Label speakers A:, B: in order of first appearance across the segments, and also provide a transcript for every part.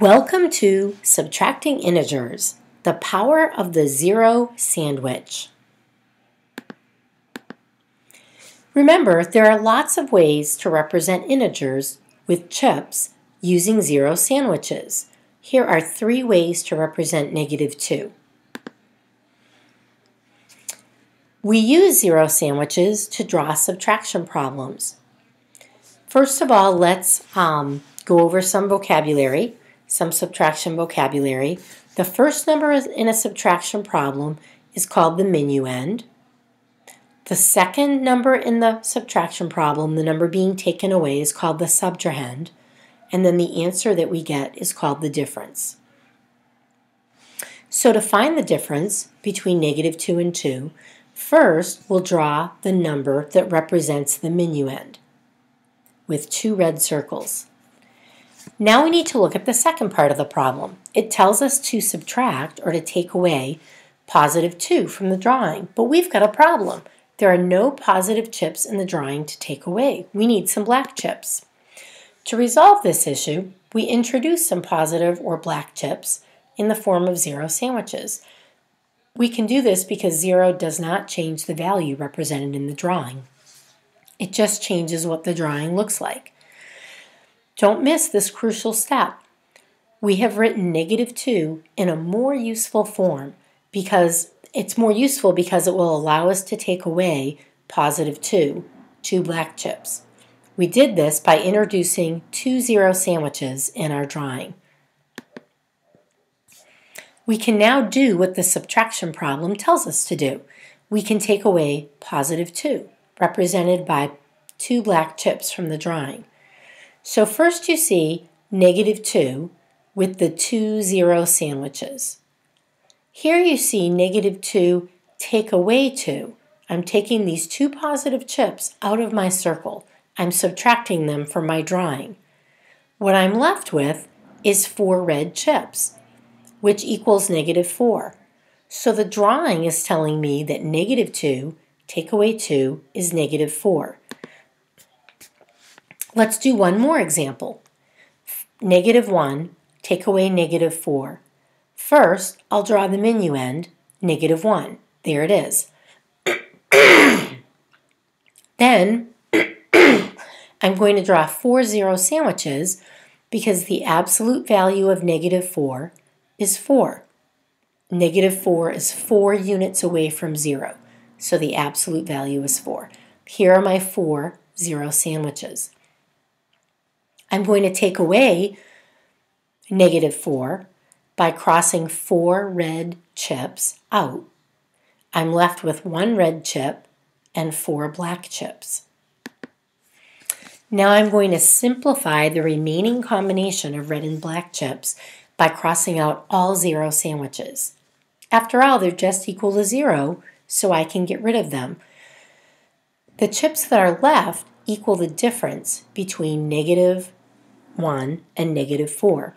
A: Welcome to Subtracting Integers, the power of the zero sandwich. Remember, there are lots of ways to represent integers with chips using zero sandwiches. Here are 3 ways to represent -2. We use zero sandwiches to draw subtraction problems. First of all, let's go over some vocabulary. Some subtraction vocabulary. The first number in a subtraction problem is called the minuend. The second number in the subtraction problem, the number being taken away, is called the subtrahend. And then the answer that we get is called the difference. So to find the difference between -2 and 2, first we'll draw the number that represents the minuend with 2 red circles. Now we need to look at the second part of the problem. It tells us to subtract or to take away +2 from the drawing, but we've got a problem. There are no positive chips in the drawing to take away. We need some black chips. To resolve this issue, we introduce some positive or black chips in the form of zero sandwiches. We can do this because 0 does not change the value represented in the drawing. It just changes what the drawing looks like. Don't miss this crucial step. We have written -2 in a more useful form because it will allow us to take away +2, 2 black chips. We did this by introducing 2 zero sandwiches in our drawing. We can now do what the subtraction problem tells us to do. We can take away +2, represented by 2 black chips from the drawing. So first you see -2 with the 2 zero sandwiches. Here you see -2 take away 2. I'm taking these 2 positive chips out of my circle. I'm subtracting them from my drawing. What I'm left with is 4 red chips, which equals -4. So the drawing is telling me that -2 take away 2 is -4. Let's do one more example. -1, take away -4. First, I'll draw the minuend, -1. There it is. Then, I'm going to draw 4 zero sandwiches because the absolute value of -4 is 4. -4 is 4 units away from 0, so the absolute value is 4. Here are my 4 zero sandwiches. I'm going to take away -4 by crossing 4 red chips out. I'm left with 1 red chip and 4 black chips. Now I'm going to simplify the remaining combination of red and black chips by crossing out all zero sandwiches. After all, they're just equal to 0, so I can get rid of them. The chips that are left equal the difference between -1 and -4.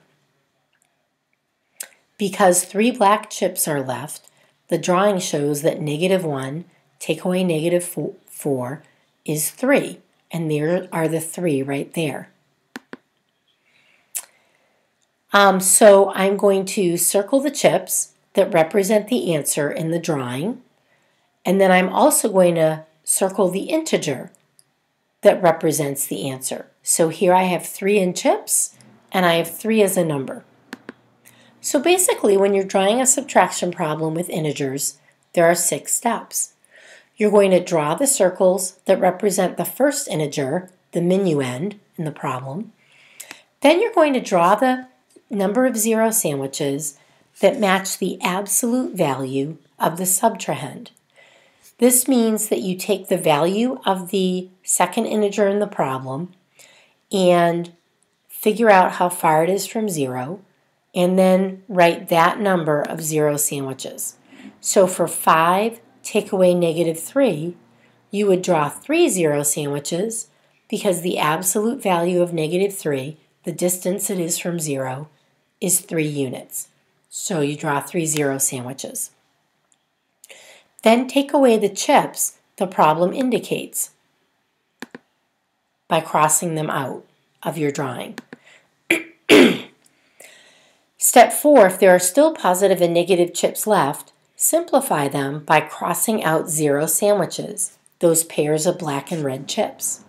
A: Because 3 black chips are left, the drawing shows that -1 take away -4 is 3, and there are the 3 right there. So I'm going to circle the chips that represent the answer in the drawing, and then I'm also going to circle the integer that represents the answer. So here I have 3 in chips, and I have 3 as a number. So basically, when you're drawing a subtraction problem with integers, there are 6 steps. You're going to draw the circles that represent the first integer, the minuend in the problem. Then you're going to draw the number of zero sandwiches that match the absolute value of the subtrahend. This means that you take the value of the second integer in the problem and figure out how far it is from 0, and then write that number of zero sandwiches. So for 5, take away -3, you would draw 3 zero sandwiches because the absolute value of -3, the distance it is from 0, is 3 units. So you draw 3 zero sandwiches. Then take away the chips the problem indicates by crossing them out of your drawing. Step 4, if there are still positive and negative chips left, simplify them by crossing out 0 sandwiches, those pairs of black and red chips.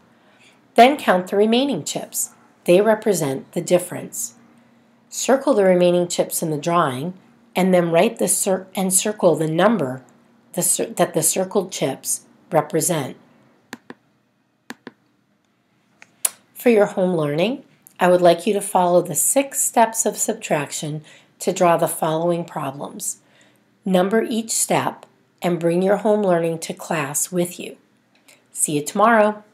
A: Then count the remaining chips. They represent the difference. Circle the remaining chips in the drawing, and then write and circle the number that the circled chips represent. For your home learning, I would like you to follow the 6 steps of subtraction to draw the following problems. Number each step and bring your home learning to class with you. See you tomorrow.